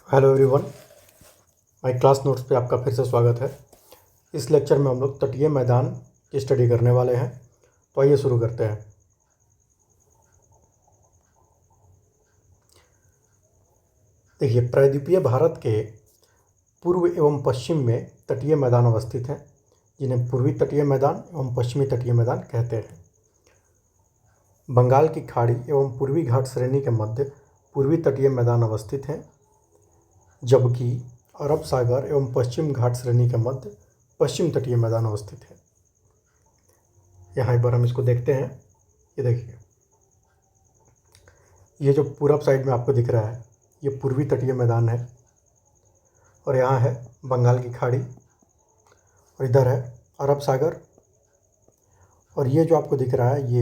Hello everyone. My class notes पे आपका फिर से स्वागत है। इस लेक्चर में हम लोग तटीय मैदान की स्टडी करने वाले हैं। तो आइए शुरू करते हैं। देखिए, प्रायद्वीपीय भारत के पूर्व एवं पश्चिम में तटीय मैदान अवस्थित हैं, जिन्हें पूर्वी तटीय मैदान एवं पश्चिमी तटीय मैदान कहते हैं। बंगाल की खाड़ी एवं पूर्वी घाट श्रेणी के मध्य पूर्वी तटीय मैदान अवस्थित हैं, जबकि अरब सागर एवं पश्चिम घाट श्रेणी के मध्य पश्चिम तटीय मैदान अवस्थित है। यहाँ एक बार हम इसको देखते हैं। ये देखिए, ये जो पूरब साइड में आपको दिख रहा है ये पूर्वी तटीय मैदान है, और यहाँ है बंगाल की खाड़ी, और इधर है अरब सागर, और ये जो आपको दिख रहा है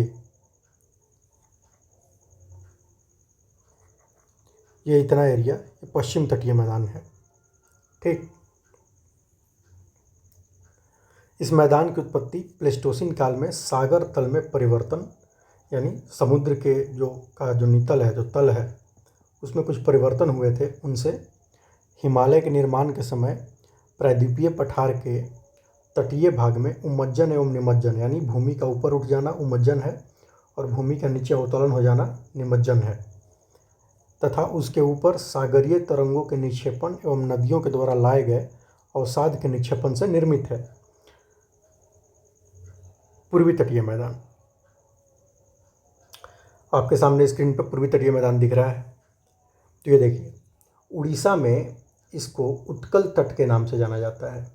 ये इतना एरिया ये पश्चिम तटीय मैदान है। ठीक, इस मैदान की उत्पत्ति प्लेस्टोसिन काल में सागर तल में परिवर्तन, यानी समुद्र के जो नितल है, जो तल है, उसमें कुछ परिवर्तन हुए थे, उनसे हिमालय के निर्माण के समय प्रायद्वीपीय पठार के तटीय भाग में उमज्जन एवं निमज्जन, यानी भूमि का ऊपर उठ जाना उमज्जन है और भूमि का नीचे अवतरण हो जाना निमज्जन है, तथा उसके ऊपर सागरीय तरंगों के निक्षेपण एवं नदियों के द्वारा लाए गए अवसाद के निक्षेपण से निर्मित है पूर्वी तटीय मैदान। आपके सामने स्क्रीन पर पूर्वी तटीय मैदान दिख रहा है। तो ये देखिए, उड़ीसा में इसको उत्कल तट के नाम से जाना जाता है,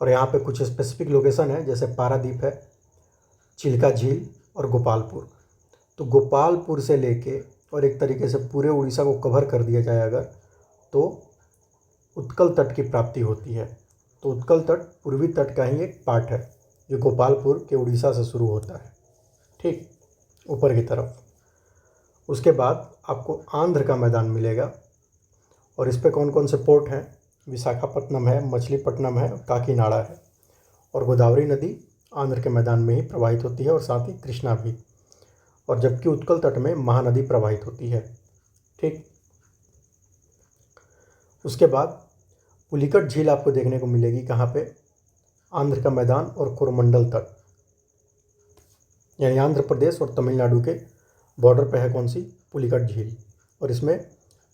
और यहाँ पे कुछ स्पेसिफिक लोकेशन है, जैसे पारादीप है, चिल्का झील और गोपालपुर। तो गोपालपुर से लेके और एक तरीके से पूरे उड़ीसा को कवर कर दिया जाए अगर, तो उत्कल तट की प्राप्ति होती है। तो उत्कल तट पूर्वी तट का ही एक पार्ट है, जो गोपालपुर के उड़ीसा से शुरू होता है, ठीक, ऊपर की तरफ। उसके बाद आपको आंध्र का मैदान मिलेगा, और इस पे कौन कौन से पोर्ट हैं? विशाखापट्टनम है, मछलीपट्टनम है, काकीनाडा है, और गोदावरी नदी आंध्र के मैदान में ही प्रवाहित होती है, और साथ ही कृष्णा भी, और जबकि उत्कल तट में महानदी प्रवाहित होती है। ठीक, उसके बाद पुलिकट झील आपको देखने को मिलेगी कहाँ पे? आंध्र का मैदान और कोरोमंडल तट, यानी आंध्र प्रदेश और तमिलनाडु के बॉर्डर पे है कौन सी? पुलिकट झील, और इसमें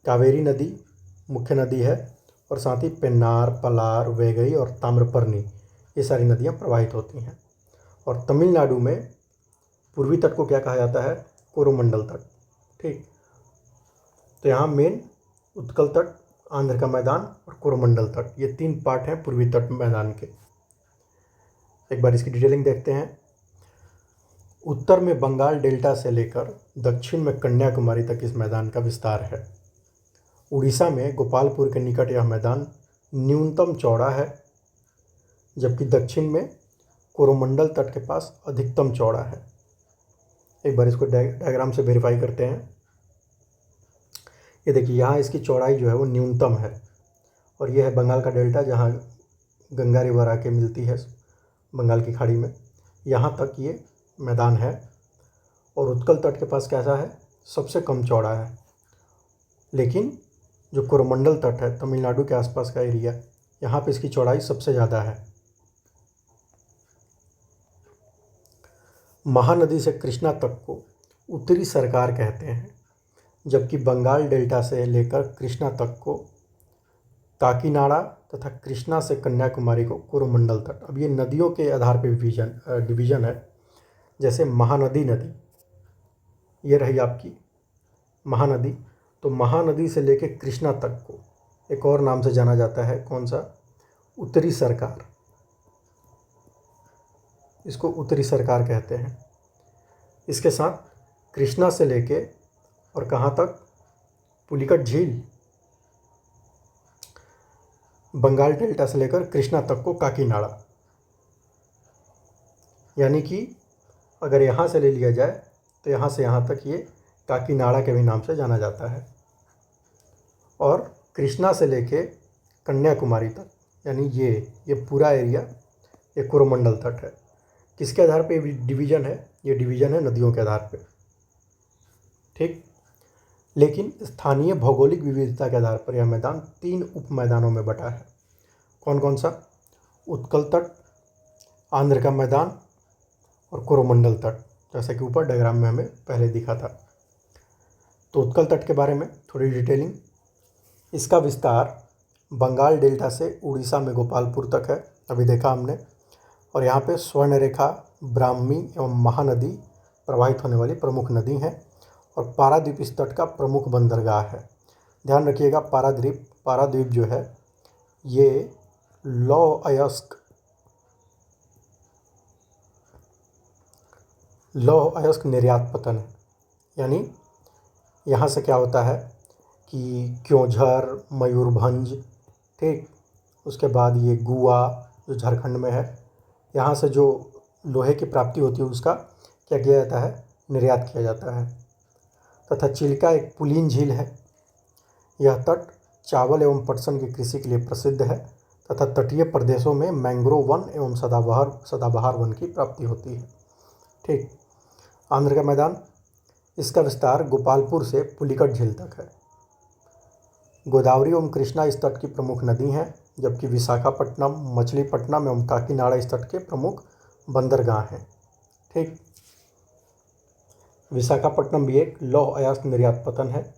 कावेरी नदी मुख्य नदी है, और साथ ही पेन्नार, पलार, वैगई और ताम्रपर्णी, ये सारी नदियाँ प्रवाहित होती हैं। और तमिलनाडु में पूर्वी तट को क्या कहा जाता है? कोरोमंडल तट। ठीक, तो यहाँ मेन उत्कल तट, आंध्र का मैदान और कोरोमंडल तट, ये तीन पार्ट हैं पूर्वी तट मैदान के। एक बार इसकी डिटेलिंग देखते हैं। उत्तर में बंगाल डेल्टा से लेकर दक्षिण में कन्याकुमारी तक इस मैदान का विस्तार है। उड़ीसा में गोपालपुर के निकट यह मैदान न्यूनतम चौड़ा है, जबकि दक्षिण में कोरोमंडल तट के पास अधिकतम चौड़ा है। एक बार इसको डायग्राम से वेरीफाई करते हैं। ये देखिए, यहाँ इसकी चौड़ाई जो है वो न्यूनतम है, और ये है बंगाल का डेल्टा, जहाँ गंगा रिवर आके मिलती है बंगाल की खाड़ी में, यहाँ तक ये मैदान है। और उत्कल तट के पास कैसा है? सबसे कम चौड़ा है। लेकिन जो कोरोमंडल तट है, तमिलनाडु के आसपास का एरिया, यहाँ पे इसकी चौड़ाई सबसे ज़्यादा है। महानदी से कृष्णा तक को उत्तरी सरकार कहते हैं, जबकि बंगाल डेल्टा से लेकर कृष्णा तक को काकीनाडा तथा कृष्णा से कन्याकुमारी को कोरोमंडल तट। अब ये नदियों के आधार पर डिवीज़न है। जैसे महानदी नदी, ये रही आपकी महानदी, तो महानदी से लेकर कृष्णा तक को एक और नाम से जाना जाता है, कौन सा? उत्तरी सरकार। इसको उत्तरी सरकार कहते हैं। इसके साथ कृष्णा से लेके और कहाँ तक? पुलिकट झील, बंगाल डेल्टा से लेकर कृष्णा तक को काकीनाडा। यानी कि अगर यहाँ से ले लिया जाए तो यहाँ से यहाँ तक ये काकीनाडा के भी नाम से जाना जाता है। और कृष्णा से लेके कन्याकुमारी तक, यानी ये पूरा एरिया ये कोरोमंडल तट है। किसके आधार पे डिवीज़न है? ये डिवीज़न है नदियों के आधार पे। ठीक, लेकिन स्थानीय भौगोलिक विविधता के आधार पर यह मैदान 3 उप मैदानों में बटा है। कौन कौन सा? उत्कल तट, आंध्र का मैदान और कोरोमंडल तट, जैसा कि ऊपर डायग्राम में हमें पहले दिखा था। तो उत्कल तट के बारे में थोड़ी डिटेलिंग। इसका विस्तार बंगाल डेल्टा से उड़ीसा में गोपालपुर तक है, अभी देखा हमने। और यहाँ पे स्वर्णरेखा, ब्राह्मी एवं महानदी प्रवाहित होने वाली प्रमुख नदी हैं। और पारादीप इस तट का प्रमुख बंदरगाह है। ध्यान रखिएगा, पारादीप जो है ये लौह अयस्क निर्यात पतन है। यानी यहाँ से क्या होता है कि क्योंझर, मयूरभंज, ठीक, उसके बाद ये गुआ जो झारखंड में है, यहाँ से जो लोहे की प्राप्ति होती है उसका क्या किया जाता है? निर्यात किया जाता है। तथा चिल्का एक पुलीन झील है। यह तट चावल एवं पटसन की कृषि के लिए प्रसिद्ध है तथा तटीय प्रदेशों में मैंग्रोव वन एवं सदाबहार वन की प्राप्ति होती है। ठीक। आंध्र का मैदान, इसका विस्तार गोपालपुर से पुलिकट झील तक है। गोदावरी एवं कृष्णा इस तट की प्रमुख नदी हैं, जबकि विशाखापट्टनम, मछलीपट्टनम एवं काकीनाडा इस तट के प्रमुख बंदरगाह हैं। ठीक। विशाखापट्टनम भी एक लौह अयस्क निर्यात पतन है।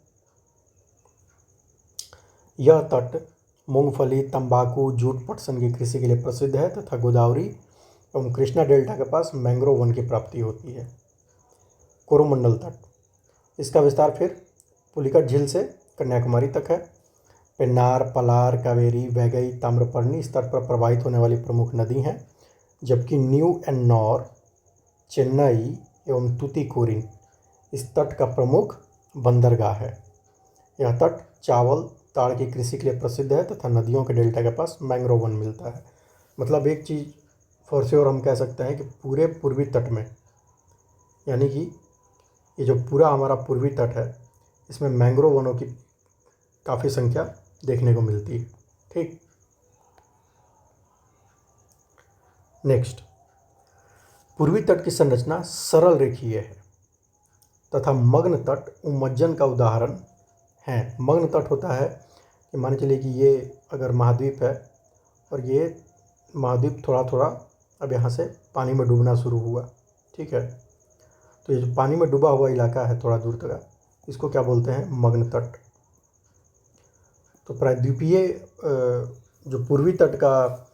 यह तट मूंगफली, तंबाकू, जूट, पटसन की कृषि के लिए प्रसिद्ध है तथा गोदावरी एवं कृष्णा डेल्टा के पास मैंग्रोव वन की प्राप्ति होती है। कोरोमंडल तट, इसका विस्तार फिर पुलिकट झील से कन्याकुमारी तक है। पेन्नार, पलार, कावेरी, वैगई, ताम्रपर्णी इस तट पर प्रवाहित होने वाली प्रमुख नदी हैं, जबकि न्यू एन्नौर, चेन्नई एवं तूतीकोरिन इस तट का प्रमुख बंदरगाह है। यह तट चावल, ताड़ की कृषि के लिए प्रसिद्ध है तथा नदियों के डेल्टा के पास मैंग्रोव वन मिलता है। मतलब एक चीज़ फॉर श्योर हम कह सकते हैं कि पूरे पूर्वी तट में, यानी कि ये जो पूरा हमारा पूर्वी तट है, इसमें मैंग्रोव वनों की काफ़ी संख्या देखने को मिलती है। ठीक। नेक्स्ट, पूर्वी तट की संरचना सरल रेखीय है तथा मग्न तट उम्मज्जन का उदाहरण है। मग्न तट होता है कि मान के चलिए कि ये अगर महाद्वीप है और ये महाद्वीप थोड़ा थोड़ा अब यहाँ से पानी में डूबना शुरू हुआ, ठीक है, तो ये जो पानी में डूबा हुआ इलाका है थोड़ा दूर तक, इसको क्या बोलते हैं? मग्न तट। तो प्रायद्वीपीय जो पूर्वी तट का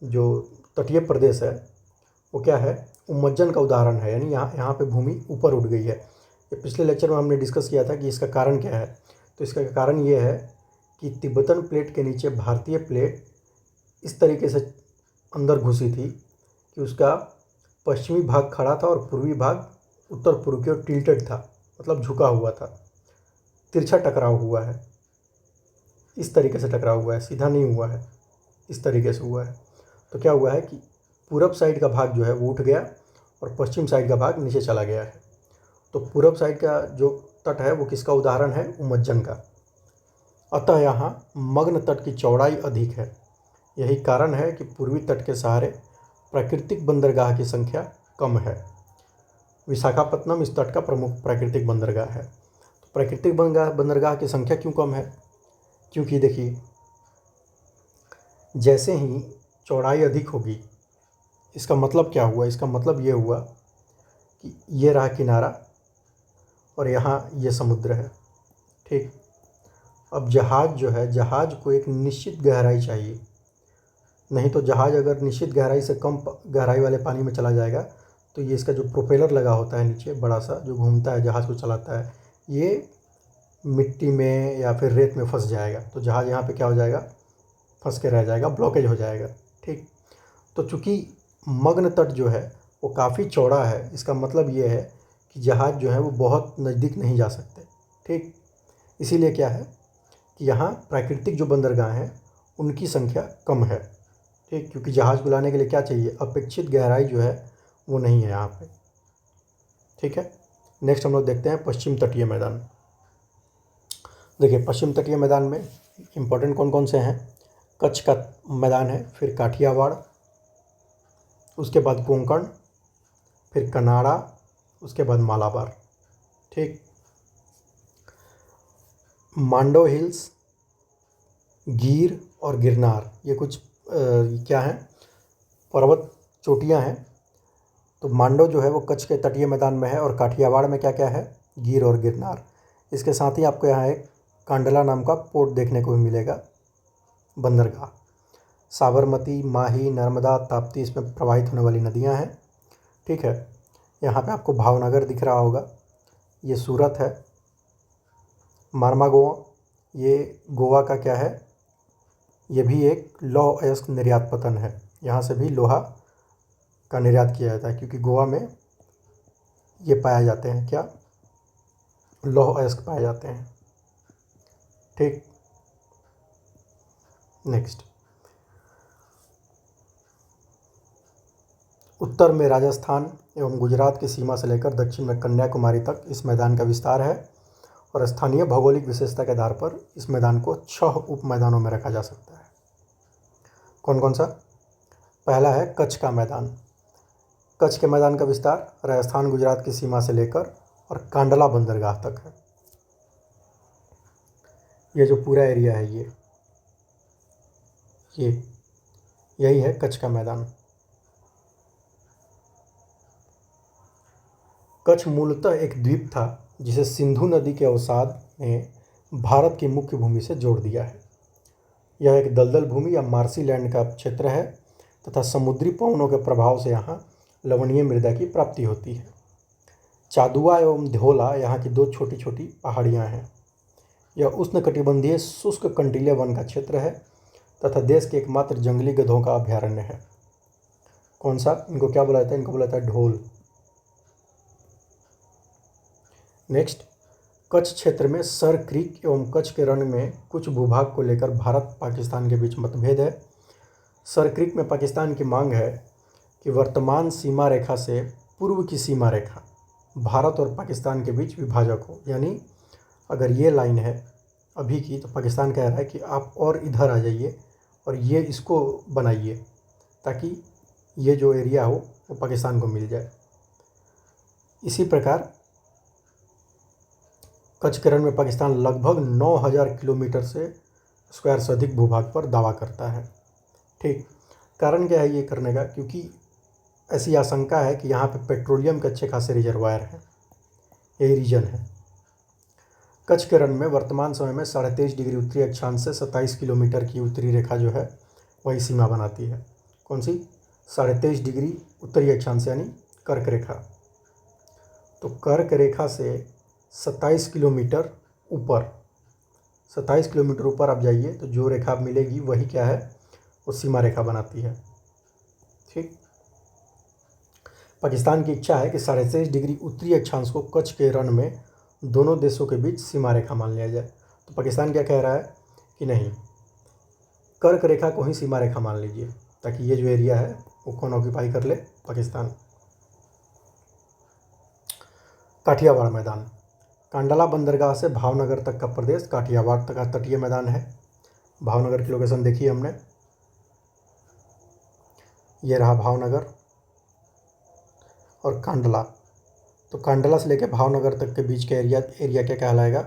जो तटीय प्रदेश है वो क्या है? उम्मज्जन का उदाहरण है, यानी यहाँ पे भूमि ऊपर उठ गई है। ये पिछले लेक्चर में हमने डिस्कस किया था कि इसका कारण क्या है। तो इसका कारण ये है कि तिब्बतन प्लेट के नीचे भारतीय प्लेट इस तरीके से अंदर घुसी थी कि उसका पश्चिमी भाग खड़ा था और पूर्वी भाग उत्तर पूर्व की ओर टिल्टेड था, मतलब झुका हुआ था, तिरछा टकराव हुआ है। इस तरीके से टकराव हुआ है, सीधा नहीं हुआ है, इस तरीके से हुआ है। तो क्या हुआ है कि पूरब साइड का भाग जो है वो उठ गया और पश्चिम साइड का भाग नीचे चला गया है। तो पूरब साइड का जो तट है वो किसका उदाहरण है? उम्मज्जन का। अतः यहाँ मग्न तट की चौड़ाई अधिक है। यही कारण है कि पूर्वी तट के सहारे प्राकृतिक बंदरगाह की संख्या कम है। विशाखापत्तनम इस तट का प्रमुख प्राकृतिक बंदरगाह है। तो प्राकृतिक बंदरगाह की संख्या क्यों कम है? क्योंकि देखिए, जैसे ही चौड़ाई अधिक होगी, इसका मतलब क्या हुआ? इसका मतलब ये हुआ कि ये रहा किनारा और यहाँ ये समुद्र है। ठीक। अब जहाज़ जो है, जहाज़ को एक निश्चित गहराई चाहिए, नहीं तो जहाज़ अगर निश्चित गहराई से कम गहराई वाले पानी में चला जाएगा तो ये इसका जो प्रोपेलर लगा होता है नीचे बड़ा सा जो घूमता है जहाज़ को चलाता है, ये मिट्टी में या फिर रेत में फंस जाएगा। तो जहाज़ यहाँ पे क्या हो जाएगा? फंस के रह जाएगा, ब्लॉकेज हो जाएगा। ठीक। तो चूँकि मग्न तट जो है वो काफ़ी चौड़ा है, इसका मतलब ये है कि जहाज़ जो है वो बहुत नज़दीक नहीं जा सकते। ठीक। इसीलिए क्या है कि यहाँ प्राकृतिक जो बंदरगाह हैं उनकी संख्या कम है। ठीक। क्योंकि जहाज़ को लाने के लिए क्या चाहिए? अपेक्षित गहराई जो है वो नहीं है यहाँ पे। ठीक है। नेक्स्ट हम लोग देखते हैं पश्चिम तटीय मैदान। देखिए, पश्चिम तटीय मैदान में इम्पोर्टेंट कौन कौन से हैं? कच्छ का मैदान है, फिर काठियावाड़, उसके बाद कोंकण, फिर कनाडा, उसके बाद मालाबार। ठीक। मांडो हिल्स, गिर और गिरनार, ये कुछ क्या हैं, पर्वत चोटियाँ हैं। तो मांडो जो है वो कच्छ के तटीय मैदान में है, और काठियावाड़ में क्या क्या है, गिर और गिरनार। इसके साथ ही आपको यहाँ एक कांडला नाम का पोर्ट देखने को भी मिलेगा, बंदरगाह। साबरमती, माही, नर्मदा, ताप्ती इसमें प्रवाहित होने वाली नदियाँ हैं। ठीक है, यहाँ पे आपको भावनगर दिख रहा होगा, ये सूरत है। मार्मागोआ, ये गोवा का क्या है, ये भी एक लौह अयस्क निर्यात पतन है। यहाँ से भी लोहा का निर्यात किया जाता है, क्योंकि गोवा में ये पाए जाते हैं, क्या, लौह अयस्क पाए जाते हैं। ठीक, नेक्स्ट, उत्तर में राजस्थान एवं गुजरात की सीमा से लेकर दक्षिण में कन्याकुमारी तक इस मैदान का विस्तार है, और स्थानीय भौगोलिक विशेषता के आधार पर इस मैदान को 6 उप मैदानों में रखा जा सकता है। कौन कौन सा? पहला है कच्छ का मैदान। कच्छ के मैदान का विस्तार राजस्थान गुजरात की सीमा से लेकर और कांडला बंदरगाह तक है। ये जो पूरा एरिया है ये यही है कच्छ का मैदान। कच्छ मूलतः एक द्वीप था जिसे सिंधु नदी के अवसाद ने भारत की मुख्य भूमि से जोड़ दिया है। यह एक दलदल भूमि या मार्सी लैंड का क्षेत्र है तथा समुद्री पवनों के प्रभाव से यहाँ लवणीय मृदा की प्राप्ति होती है। चादुआ एवं धोला यहाँ की 2 छोटी छोटी पहाड़ियाँ हैं। यह उष्णकटिबंधीय शुष्क कंटीले वन का क्षेत्र है तथा देश के एकमात्र जंगली गधों का अभ्यारण्य है। कौन सा? इनको क्या बोला जाता है? इनको बोला जाता है ढोल। नेक्स्ट, कच्छ क्षेत्र में सर क्रीक एवं कच्छ के रण में कुछ भूभाग को लेकर भारत पाकिस्तान के बीच मतभेद है। सर क्रीक में पाकिस्तान की मांग है कि वर्तमान सीमा रेखा से पूर्व की सीमा रेखा भारत और पाकिस्तान के बीच विभाजक हो, यानी अगर ये लाइन है अभी की, तो पाकिस्तान कह रहा है कि आप और इधर आ जाइए और ये इसको बनाइए ताकि ये जो एरिया हो वो पाकिस्तान को मिल जाए। इसी प्रकार कच्छ के रण में पाकिस्तान लगभग 9000 किलोमीटर से स्क्वायर से अधिक भूभाग पर दावा करता है। ठीक, कारण क्या है ये करने का? क्योंकि ऐसी आशंका है कि यहाँ पे पेट्रोलियम के अच्छे खासे रिजर्वायर हैं, यही रीजन है। कच्छ के रण में वर्तमान समय में 23.5 डिग्री उत्तरी अक्षांश से 27 किलोमीटर की उत्तरी रेखा जो है वही सीमा बनाती है। कौन सी? 23.5 डिग्री उत्तरी अक्षांश यानी कर्क रेखा। तो कर्क रेखा से 27 किलोमीटर ऊपर, 27 किलोमीटर ऊपर आप जाइए तो जो रेखा मिलेगी वही क्या है, वो सीमा रेखा बनाती है। ठीक, पाकिस्तान की इच्छा है कि 23.5 डिग्री उत्तरी अक्षांश को कच्छ के रण में दोनों देशों के बीच सीमा रेखा मान लिया जाए। तो पाकिस्तान क्या कह रहा है कि नहीं, कर्क रेखा को ही सीमा रेखा मान लीजिए ताकि ये जो एरिया है वो कौन ऑक्यूपाई कर ले, पाकिस्तान। काठियावाड़ मैदान, कांडला बंदरगाह से भावनगर तक का प्रदेश काठियावाड़ तक का तटीय मैदान है। भावनगर की लोकेशन देखी हमने, ये रहा भावनगर और कांडला। तो कांडला से लेकर भावनगर तक के बीच का एरिया क्या कहलाएगा?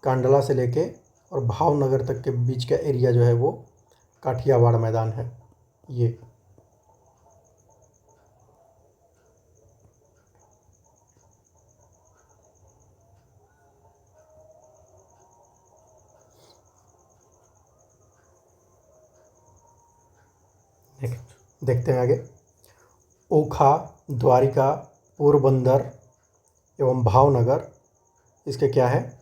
कांडला से लेके और भावनगर तक के बीच का एरिया जो है वो काठियावाड़ मैदान है। ये देखते हैं आगे। ओखा, द्वारिका, पोरबंदर एवं भावनगर इसके क्या है,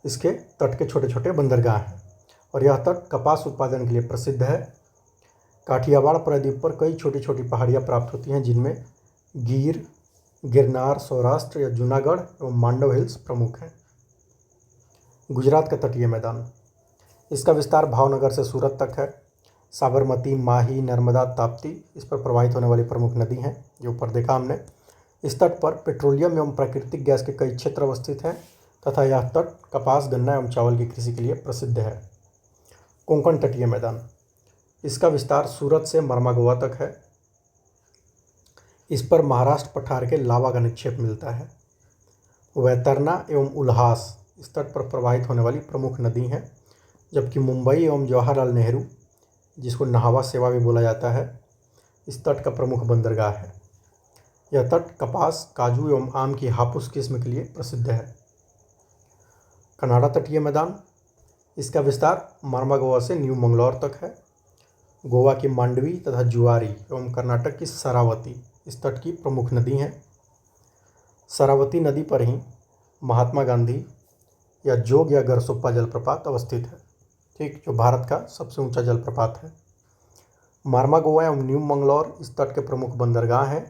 इसके तट के छोटे छोटे बंदरगाह हैं और यह तट कपास उत्पादन के लिए प्रसिद्ध है। काठियावाड़ प्रायद्वीप पर कई छोटी छोटी पहाड़ियाँ प्राप्त होती हैं जिनमें गिर, गिरनार, सौराष्ट्र या जूनागढ़ एवं मांडव हिल्स प्रमुख हैं। गुजरात का तटीय मैदान, इसका विस्तार भावनगर से सूरत तक है। साबरमती, माही, नर्मदा, ताप्ती इस पर प्रवाहित होने वाली प्रमुख नदी हैं, जो ऊपर देखा हमने। इस तट पर पेट्रोलियम एवं प्राकृतिक गैस के कई क्षेत्र अवस्थित हैं तथा यह तट कपास, गन्ना एवं चावल की कृषि के लिए प्रसिद्ध है। कोंकण तटीय मैदान, इसका विस्तार सूरत से मर्मागोवा तक है। इस पर महाराष्ट्र पठार के लावा का निक्षेप मिलता है। वैतरना एवं उल्हास इस तट पर प्रवाहित होने वाली प्रमुख नदी हैं, जबकि मुंबई एवं जवाहरलाल नेहरू, जिसको नहावा सेवा भी बोला जाता है, इस तट का प्रमुख बंदरगाह है। यह तट कपास, काजू एवं आम की हापुस किस्म के लिए प्रसिद्ध है। कनाडा तटीय मैदान, इसका विस्तार मार्मागोवा से न्यू मंगलौर तक है। गोवा की मांडवी तथा जुआरी एवं कर्नाटक की शरावती इस तट की प्रमुख नदी हैं। शरावती नदी पर ही महात्मा गांधी या जोग या गरसोप्पा जलप्रपात अवस्थित है, ठीक, जो भारत का सबसे ऊंचा जलप्रपात है। मार्मागोवा एवं न्यू मंगलौर इस तट के प्रमुख बंदरगाह हैं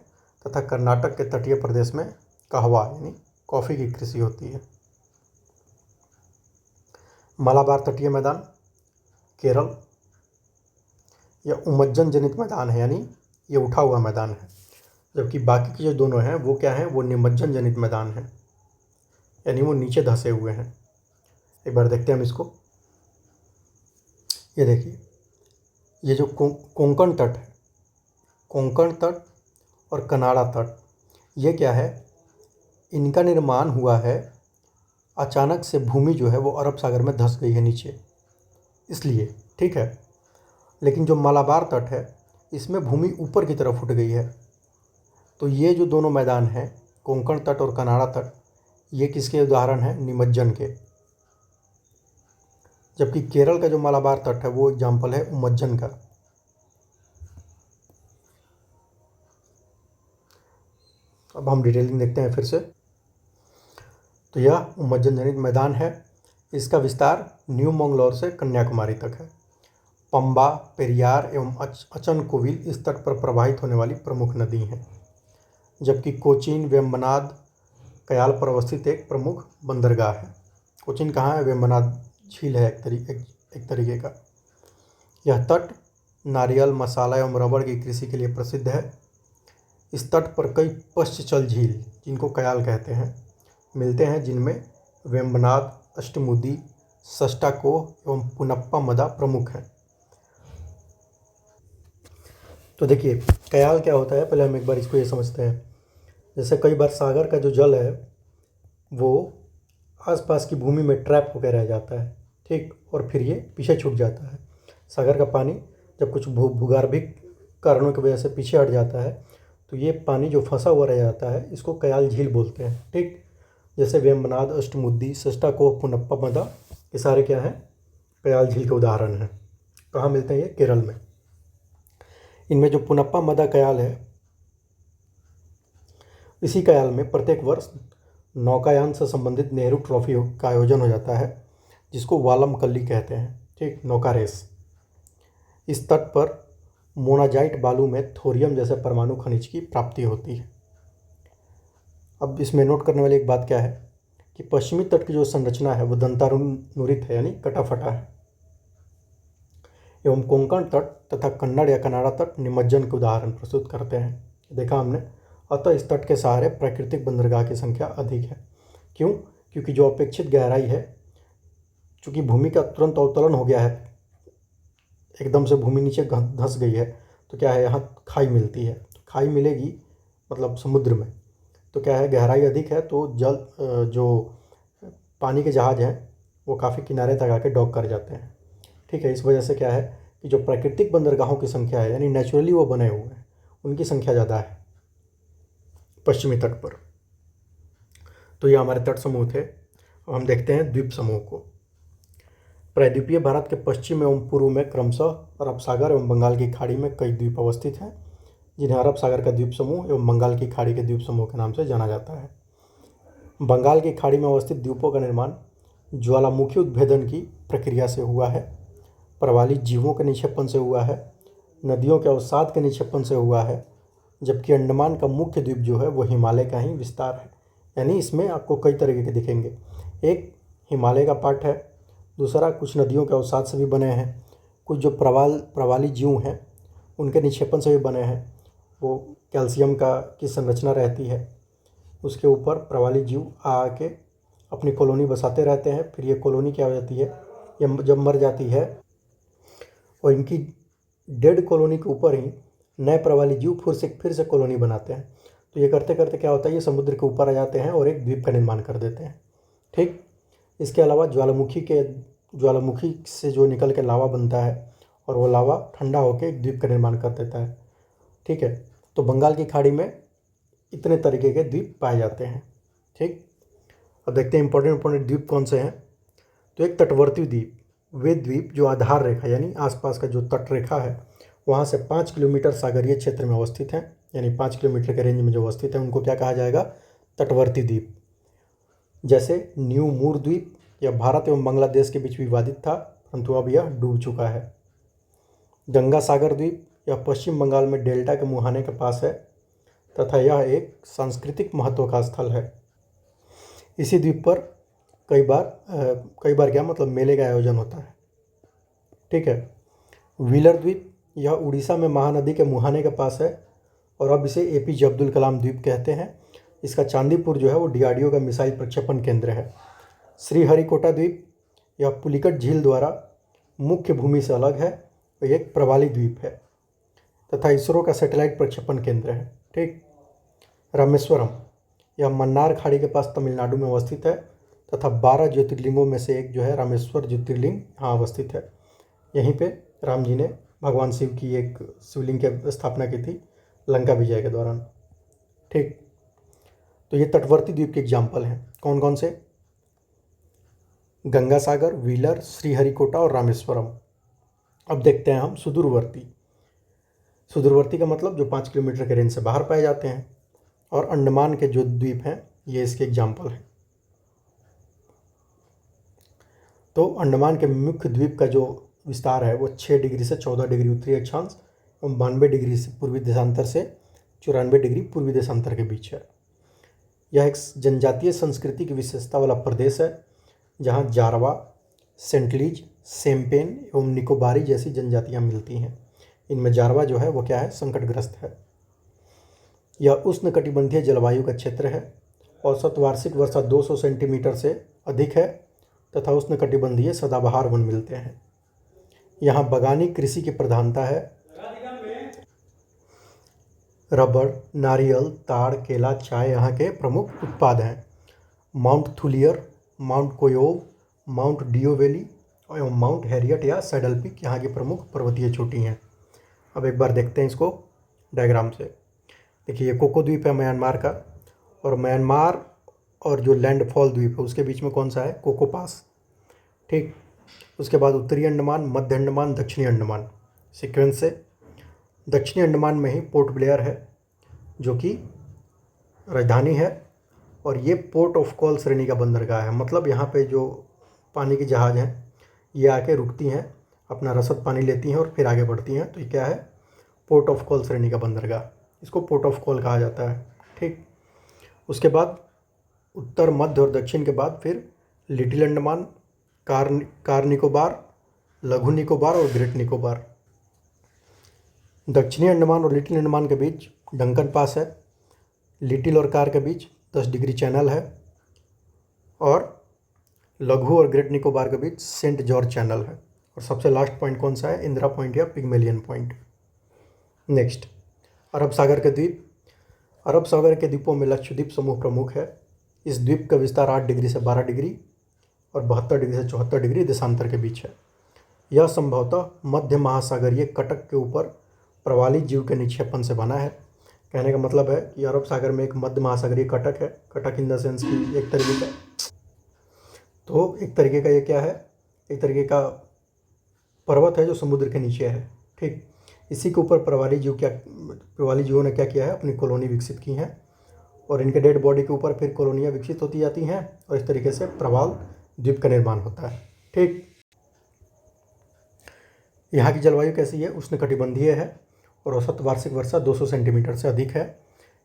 तथा कर्नाटक के तटीय प्रदेश में कहवा यानी कॉफ़ी की कृषि होती है। मलाबार तटीय मैदान, केरल, यह उमज्जन जनित मैदान है, यानी ये उठा हुआ मैदान है, जबकि बाकी के जो दोनों हैं वो क्या हैं, वो निमज्जन जनित मैदान हैं, यानी वो नीचे धंसे हुए हैं। एक बार देखते हैं हम इसको। ये देखिए, ये जो कोंकण तट है, कोंकण तट और कनाडा तट, ये क्या है, इनका निर्माण हुआ है अचानक से भूमि जो है वो अरब सागर में धंस गई है नीचे, इसलिए, ठीक है। लेकिन जो मलाबार तट है इसमें भूमि ऊपर की तरफ उठ गई है। तो ये जो दोनों मैदान हैं, कोंकण तट और कनाडा तट, ये किसके उदाहरण हैं, निमज्जन के। जबकि केरल का जो मलाबार तट है वो एग्जाम्पल है उमज्जन का। अब हम डिटेलिंग देखते हैं फिर से। तो यह उमज्जन जनित मैदान है। इसका विस्तार न्यू मंगलौर से कन्याकुमारी तक है। पंबा, पेरियार एवं अचनकोविल इस तट पर प्रवाहित होने वाली प्रमुख नदी हैं, जबकि कोचीन, वेम्बनाड, कयाल पर अवस्थित एक प्रमुख बंदरगाह है। कोचीन कहाँ है, वेम्बनाड झील है एक तरीके का। यह तट नारियल, मसाला एवं रबड़ की कृषि के लिए प्रसिद्ध है। इस तट पर कई पश्चचल झील, जिनको कयाल कहते हैं, मिलते हैं, जिनमें वेम्बनाड, अष्टमुदी, सष्टाकोह एवं पुनप्पा मदा प्रमुख हैं। तो देखिए, कयाल क्या होता है, पहले हम एक बार इसको ये समझते हैं। जैसे कई बार सागर का जो जल है वो आसपास की भूमि में ट्रैप होकर रह जाता है, ठीक, और फिर ये पीछे छूट जाता है। सागर का पानी जब कुछ भूगर्भिक कारणों की वजह से पीछे हट जाता है तो ये पानी जो फंसा हुआ रह जाता है इसको कयाल झील बोलते हैं, ठीक। जैसे वेम्बनाड, अष्टमुदी, सष्टाकोह, पुनप्पा मदा, ये सारे क्या हैं, कयाल झील के उदाहरण हैं। कहाँ मिलते हैं ये, केरल में। इनमें जो पुनप्पा मदा कयाल है, इसी कयाल में प्रत्येक वर्ष नौकायान से संबंधित नेहरू ट्रॉफी का आयोजन हो जाता है, जिसको वालम कल्ली कहते हैं, ठीक, नौका रेस। इस तट पर मोनाजाइट बालू में थोरियम जैसे परमाणु खनिज की प्राप्ति होती है। अब इसमें नोट करने वाली एक बात क्या है कि पश्चिमी तट की जो संरचना है वो दंतानुरित है, यानी कटा फटा है, एवं कोंकण तट तथा कन्नड़ या कनाडा तट निमज्जन के उदाहरण प्रस्तुत करते हैं, देखा हमने। अतः इस तट के सहारे प्राकृतिक बंदरगाह की संख्या अधिक है। क्यों? क्योंकि जो अपेक्षित गहराई है, चूँकि भूमि का तुरंत अवतरण हो गया है, एकदम से भूमि नीचे धंस गई है, तो क्या है, यहाँ खाई मिलती है। तो खाई मिलेगी मतलब समुद्र में, तो क्या है, गहराई अधिक है, तो जल जो पानी के जहाज़ हैं वो काफ़ी किनारे तक आके डॉक कर जाते हैं, ठीक है। इस वजह से क्या है कि जो प्राकृतिक बंदरगाहों की संख्या है, यानी नेचुरली वो बने हुए हैं, उनकी संख्या ज़्यादा है पश्चिमी तट पर। तो ये हमारे तट समूह थे। अब हम देखते हैं द्वीप समूह को। प्रायद्वीपीय भारत के पश्चिम एवं पूर्व में क्रमशः अरब सागर एवं बंगाल की खाड़ी में कई द्वीप अवस्थित हैं, जिन्हें अरब सागर का द्वीप समूह एवं बंगाल की खाड़ी के द्वीप समूह के नाम से जाना जाता है। बंगाल की खाड़ी में अवस्थित द्वीपों का निर्माण ज्वालामुखी उद्भेदन की प्रक्रिया से हुआ है, प्रवाली जीवों के निक्षेपण से हुआ है, नदियों के अवसाद के निक्षेपण से हुआ है, जबकि अंडमान का मुख्य द्वीप जो है वो हिमालय का ही विस्तार है। यानी इसमें आपको कई तरीके के दिखेंगे, एक हिमालय का पार्ट है, दूसरा कुछ नदियों के अवसाद से भी बने हैं, कुछ जो प्रवाली जीव हैं उनके निक्षेपण से भी बने हैं, वो कैल्शियम की संरचना रहती है, उसके ऊपर प्रवाली जीव आके अपनी कॉलोनी बसाते रहते हैं। फिर ये कॉलोनी क्या हो जाती है, ये जब मर जाती है और इनकी डेड कॉलोनी के ऊपर ही नए प्रवाली जीव फिर से कॉलोनी बनाते हैं। तो ये करते करते क्या होता है, ये समुद्र के ऊपर आ जाते हैं और एक द्वीप का निर्माण कर देते हैं। ठीक। इसके अलावा ज्वालामुखी से जो निकल के लावा बनता है और वो लावा ठंडा होकर एक द्वीप का निर्माण कर देता है। ठीक है। तो बंगाल की खाड़ी में इतने तरीके के द्वीप पाए जाते हैं। ठीक। अब देखते हैं इंपॉर्टेंट द्वीप कौन से हैं। तो एक तटवर्ती द्वीप, वे द्वीप जो आधार रेखा यानी आसपास का जो तट रेखा है वहाँ से 5 किलोमीटर सागरीय क्षेत्र में अवस्थित हैं, यानी 5 किलोमीटर के रेंज में जो अवस्थित है उनको क्या कहा जाएगा, तटवर्ती द्वीप। जैसे न्यू मूर द्वीप, यह भारत एवं बांग्लादेश के बीच विवादित था परंतु अब यह डूब चुका है। गंगा सागर द्वीप, यह पश्चिम बंगाल में डेल्टा के मुहाने के पास है तथा यह एक सांस्कृतिक महत्व का स्थल है। इसी द्वीप पर कई बार क्या मतलब मेले का आयोजन होता है। ठीक है। व्हीलर द्वीप, यह उड़ीसा में महानदी के मुहाने के पास है और अब इसे एपीजे अब्दुल कलाम द्वीप कहते हैं। इसका चांदीपुर जो है वो डीआरडीओ का मिसाइल प्रक्षेपण केंद्र है। श्रीहरिकोटा द्वीप, यह पुलिकट झील द्वारा मुख्य भूमि से अलग है और एक प्रवाली द्वीप है तथा इसरो का सैटेलाइट प्रक्षेपण केंद्र है। ठीक। रामेश्वरम, यह मन्नार खाड़ी के पास तमिलनाडु में अवस्थित है तथा 12 ज्योतिर्लिंगों में से एक जो है रामेश्वर ज्योतिर्लिंग यहाँ अवस्थित है। यहीं पे राम जी ने भगवान शिव की एक शिवलिंग की स्थापना की थी लंका विजय के दौरान। ठीक। तो ये तटवर्ती द्वीप के एग्जाम्पल हैं। कौन कौन से, गंगा सागर, व्हीलर, श्रीहरिकोटा और रामेश्वरम। अब देखते हैं हम सुदूरवर्ती का मतलब जो 5 किलोमीटर के रेंज से बाहर पाए जाते हैं, और अंडमान के जो द्वीप हैं ये इसके एग्जाम्पल हैं। तो अंडमान के मुख्य द्वीप का जो विस्तार है वो 6 डिग्री से 14 डिग्री उत्तरी अक्षांश और 92 डिग्री से पूर्वी देशांतर से 94 डिग्री पूर्वी देशांतर के बीच है। यह एक जनजातीय संस्कृति की विशेषता वाला प्रदेश है जहाँ जारवा, सेंटलीज, सेम्पेन एवं निकोबारी जैसी जनजातियाँ मिलती हैं। इनमें जारवा जो है वो क्या है, संकटग्रस्त है। यह उष्णकटिबंधीय जलवायु का क्षेत्र है। औसत वार्षिक वर्षा 200 सेंटीमीटर से अधिक है तथा उष्णकटिबंधीय सदाबहार वन मिलते हैं। यहाँ बागानी कृषि की प्रधानता है। रबड़, नारियल, ताड़, केला, चाय यहाँ के प्रमुख उत्पाद हैं। Mount Thuillier, Mount Koyob, Mount डियो वैली एवं माउंट हैरियट या सैडल पीक यहाँ की प्रमुख पर्वतीय चोटी हैं। अब एक बार देखते हैं इसको डायग्राम से। देखिए ये कोको द्वीप है म्यांमार का, और म्यांमार और जो लैंडफॉल द्वीप है उसके बीच में कौन सा है, कोको पास। ठीक। उसके बाद उत्तरी अंडमान, मध्य अंडमान, दक्षिणी अंडमान सीक्वेंस से। दक्षिणी अंडमान में ही पोर्ट ब्लेयर है जो कि राजधानी है, और ये पोर्ट ऑफ कॉल श्रेणी का बंदरगाह है। मतलब यहाँ पे जो पानी की जहाज़ हैं ये आके रुकती हैं, अपना रसद पानी लेती हैं और फिर आगे बढ़ती हैं। तो ये क्या है, पोर्ट ऑफ कॉल श्रेणी का बंदरगाह, इसको पोर्ट ऑफ कॉल कहा जाता है। ठीक। उसके बाद उत्तर, मध्य और दक्षिण के बाद फिर लिटिल अंडमान, कार निकोबार, लघु निकोबार और ग्रेट निकोबार। दक्षिणी अंडमान और लिटिल अंडमान के बीच डंकन पास है। लिटिल और कार के बीच 10 डिग्री चैनल है, और लघु और ग्रेट निकोबार के बीच सेंट जॉर्ज चैनल है। और सबसे लास्ट पॉइंट कौन सा है, इंदिरा पॉइंट या पिग्मेलियन पॉइंट। नेक्स्ट, अरब सागर के द्वीप। अरब सागर के द्वीपों में लक्षद्वीप समूह प्रमुख है। इस द्वीप का विस्तार 8 डिग्री से 12 डिग्री और 72 डिग्री से 74 डिग्री देशांतर के बीच है। यह संभवतः मध्य महासागरीय कटक के ऊपर प्रवाली जीव के निक्षेपण से बना है। कहने का मतलब है कि अरब सागर में एक मध्य महासागरीय कटक है, कटक इन द सेंस की एक तरीके का, तो एक तरीके का ये क्या है, एक तरीके का पर्वत है जो समुद्र के नीचे है। ठीक। इसी के ऊपर प्रवाली जीवों ने क्या किया है, अपनी कॉलोनी विकसित की हैं, और इनके डेड बॉडी के ऊपर फिर कॉलोनियाँ विकसित होती जाती हैं और इस तरीके से प्रवाल द्वीप का निर्माण होता है। ठीक। यहाँ की जलवायु कैसी है, उष्णकटिबंधीय है और औसत वार्षिक वर्षा 200 सेंटीमीटर से अधिक है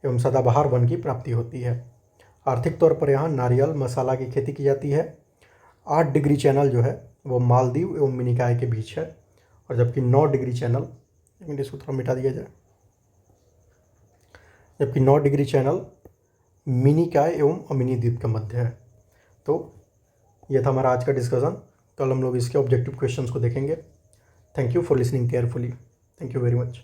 एवं सदाबहार वन की प्राप्ति होती है। आर्थिक तौर पर यहाँ नारियल, मसाला की खेती की जाती है। 8 डिग्री चैनल जो है वो मालदीव एवं मिनिकॉय के बीच है, और जबकि 9 डिग्री चैनल, इसको थोड़ा मिटा दिया जाए, जबकि 9 डिग्री चैनल मिनिकॉय एवं अमिनी द्वीप के मध्य है। तो ये था हमारा आज का डिस्कशन। कल हम लोग इसके ऑब्जेक्टिव क्वेश्चंस को देखेंगे। Thank you for listening carefully. Thank you very much.